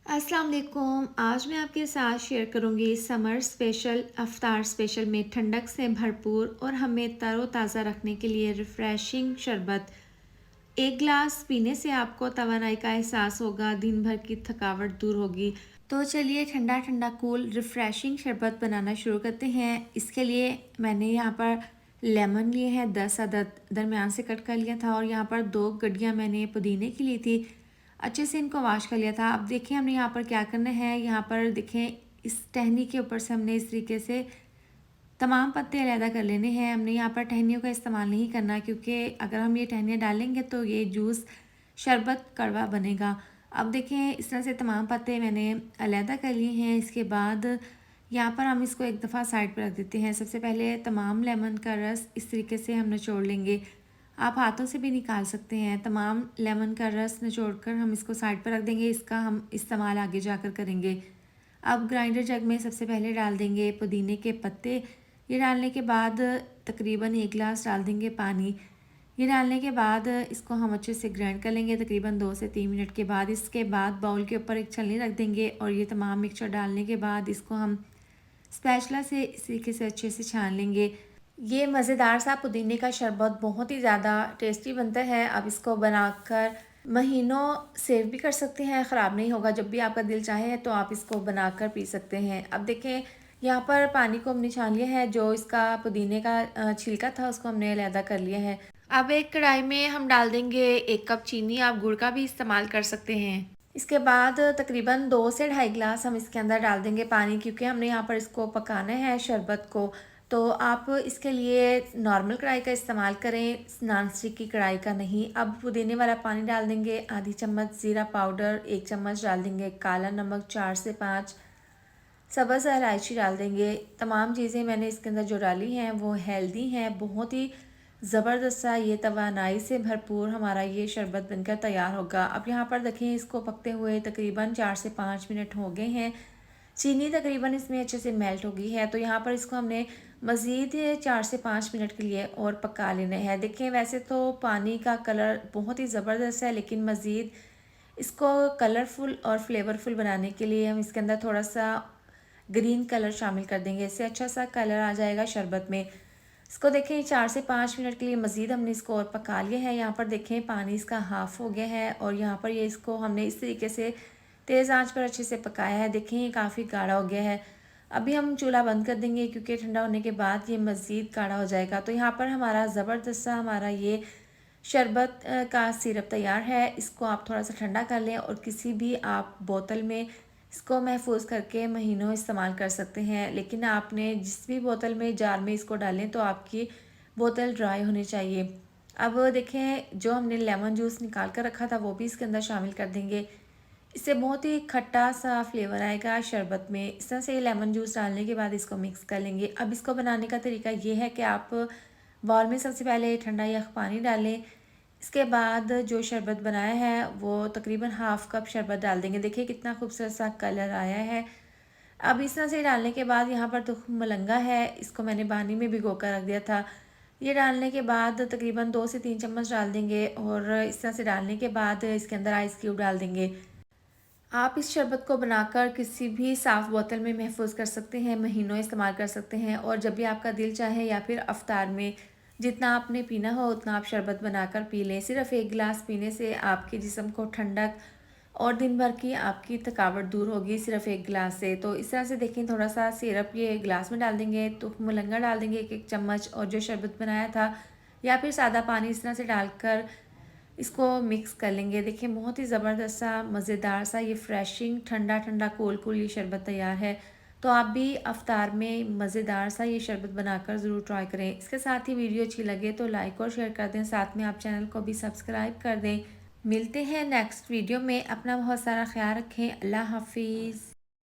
अस्सलाम वालेकुम। आज मैं आपके साथ शेयर करूंगी समर स्पेशल अफ्तार स्पेशल में ठंडक से भरपूर और हमें तरोताज़ा रखने के लिए रिफ़्रेशिंग शरबत। एक गिलास पीने से आपको तवानाई का एहसास होगा, दिन भर की थकावट दूर होगी। तो चलिए ठंडा ठंडा कूल रिफ़्रेशिंग शरबत बनाना शुरू करते हैं। इसके लिए मैंने यहाँ पर लेमन लिए हैं 10 अदद, दरमियान से कट कर लिया था, और यहाँ पर 2 गड्डियाँ मैंने पुदीने की ली थी। अच्छे से इनको वॉश कर लिया था। अब देखिए हमने यहाँ पर क्या करना है, यहाँ पर देखें इस टहनी के ऊपर से हमने इस तरीके से तमाम पत्ते अलहदा कर लेने हैं। हमने यहाँ पर टहनियों का इस्तेमाल नहीं करना, क्योंकि अगर हम ये टहनियाँ डालेंगे तो ये जूस शरबत कड़वा बनेगा। अब देखें इस तरह से तमाम पत्ते मैंने अलहदा कर लिए हैं। इसके बाद यहाँ पर हम इसको एक दफ़ा साइड पर रख देते हैं। सबसे पहले तमाम लेमन का रस इस तरीके से हम निचोड़ लेंगे। आप हाथों से भी निकाल सकते हैं। तमाम लेमन का रस निचोड़कर हम इसको साइड पर रख देंगे। इसका हम इस्तेमाल आगे जाकर करेंगे। अब ग्राइंडर जग में सबसे पहले डाल देंगे पुदीने के पत्ते। ये डालने के बाद तकरीबन 1 गिलास डाल देंगे पानी। ये डालने के बाद इसको हम अच्छे से ग्राइंड कर लेंगे तकरीबन 2 से 3 मिनट के बाद। इसके बाद बाउल के ऊपर एक छलनी रख देंगे और ये तमाम मिक्सचर डालने के बाद इसको हम स्पैचुला से इस तरीके से अच्छे से छान लेंगे। ये मज़ेदार सा पुदीने का शरबत बहुत ही ज़्यादा टेस्टी बनता है। अब इसको बनाकर महीनों सेव भी कर सकते हैं, ख़राब नहीं होगा। जब भी आपका दिल चाहे तो आप इसको बनाकर पी सकते हैं। अब देखें यहाँ पर पानी को हमने छान लिया है, जो इसका पुदीने का छिलका था उसको हमने अलहदा कर लिया है। अब एक कढ़ाई में हम डाल देंगे 1 कप चीनी। आप गुड़ का भी इस्तेमाल कर सकते हैं। इसके बाद तकरीबन 2 से ढाई गिलास हम इसके अंदर डाल देंगे पानी, क्योंकि हमने यहाँ पर इसको पकाना है शरबत को। तो आप इसके लिए नॉर्मल कढ़ाई का इस्तेमाल करें, नॉन स्टिक की कढ़ाई का नहीं। अब पुदीने वाला पानी डाल देंगे, आधी चम्मच ज़ीरा पाउडर, 1 चम्मच डाल देंगे काला नमक, 4 से 5 सब्ज़ इलायची डाल देंगे। तमाम चीज़ें मैंने इसके अंदर जो डाली हैं वो हेल्दी हैं। बहुत ही ज़बरदस्त सा ये तवानाई से भरपूर हमारा ये शरबत बनकर तैयार होगा। अब यहाँ पर देखें इसको पकते हुए तकरीबन 4 से 5 मिनट हो गए हैं। चीनी तकरीबन इसमें अच्छे से मेल्ट हो गई है। तो यहाँ पर इसको हमने मज़ीद 4 से 5 मिनट के लिए और पका लेना है। देखें वैसे तो पानी का कलर बहुत ही ज़बरदस्त है, लेकिन मज़ीद इसको कलरफुल और फ्लेवरफुल बनाने के लिए हम इसके अंदर थोड़ा सा ग्रीन कलर शामिल कर देंगे। इससे अच्छा सा कलर आ जाएगा शरबत में। इसको देखें 4 से 5 मिनट के लिए मज़ीद हमने इसको और पका लिया है। यहाँ पर देखें पानी इसका हाफ़ हो गया है, और यहाँ पर ये इसको हमने इस तरीके से तेज़ आंच पर अच्छे से पकाया है। देखें ये काफ़ी गाढ़ा हो गया है। अभी हम चूल्हा बंद कर देंगे, क्योंकि ठंडा होने के बाद ये मज़ीद गाढ़ा हो जाएगा। तो यहाँ पर हमारा ज़बरदस्त सा हमारा ये शरबत का सिरप तैयार है। इसको आप थोड़ा सा ठंडा कर लें और किसी भी आप बोतल में इसको महफूज करके महीनों इस्तेमाल कर सकते हैं। लेकिन आपने जिस भी बोतल में जार में इसको डालें तो आपकी बोतल ड्राई होनी चाहिए। अब देखें जो हमने लेमन जूस निकाल कर रखा था वो भी इसके अंदर शामिल कर देंगे। इससे बहुत ही खट्टा सा फ्लेवर आएगा शरबत में। इस तरह से लेमन जूस डालने के बाद इसको मिक्स कर लेंगे। अब इसको बनाने का तरीका ये है कि आप बाउल में सबसे पहले ठंडा यख पानी डालें। इसके बाद जो शरबत बनाया है वो तकरीबन हाफ़ कप शरबत डाल देंगे। देखिए कितना खूबसूरत सा कलर आया है। अब इस तरह से डालने के बाद यहाँ पर तुख्म मलंगा है, इसको मैंने पानी में भिगो कर रख दिया था। ये डालने के बाद तकरीबन 2 से 3 चम्मच डाल देंगे, और इस तरह से डालने के बाद इसके अंदर आइस क्यूब डाल देंगे। आप इस शरबत को बनाकर किसी भी साफ़ बोतल में महफूज कर सकते हैं, महीनों इस्तेमाल कर सकते हैं। और जब भी आपका दिल चाहे या फिर अफ्तार में जितना आपने पीना हो उतना आप शरबत बनाकर पी लें। सिर्फ़ 1 गिलास पीने से आपके जिस्म को ठंडक और दिन भर की आपकी थकावट दूर होगी, सिर्फ़ 1 गिलास से। तो इस तरह से देखें थोड़ा सा सिरप ये गिलास में डाल देंगे, तो मुलंगा डाल देंगे 1-1 चम्मच, और जो शरबत बनाया था या फिर सादा पानी इस तरह से डालकर इसको मिक्स कर लेंगे। देखिए बहुत ही ज़बरदस्त सा मज़ेदार सा ये फ्रेशिंग ठंडा ठंडा कूल कूल ये शरबत तैयार है। तो आप भी अफ्तार में मज़ेदार सा ये शरबत बनाकर ज़रूर ट्राई करें। इसके साथ ही वीडियो अच्छी लगे तो लाइक और शेयर कर दें, साथ में आप चैनल को भी सब्सक्राइब कर दें। मिलते हैं नेक्स्ट वीडियो में। अपना बहुत सारा ख्याल रखें। अल्लाह हाफिज़।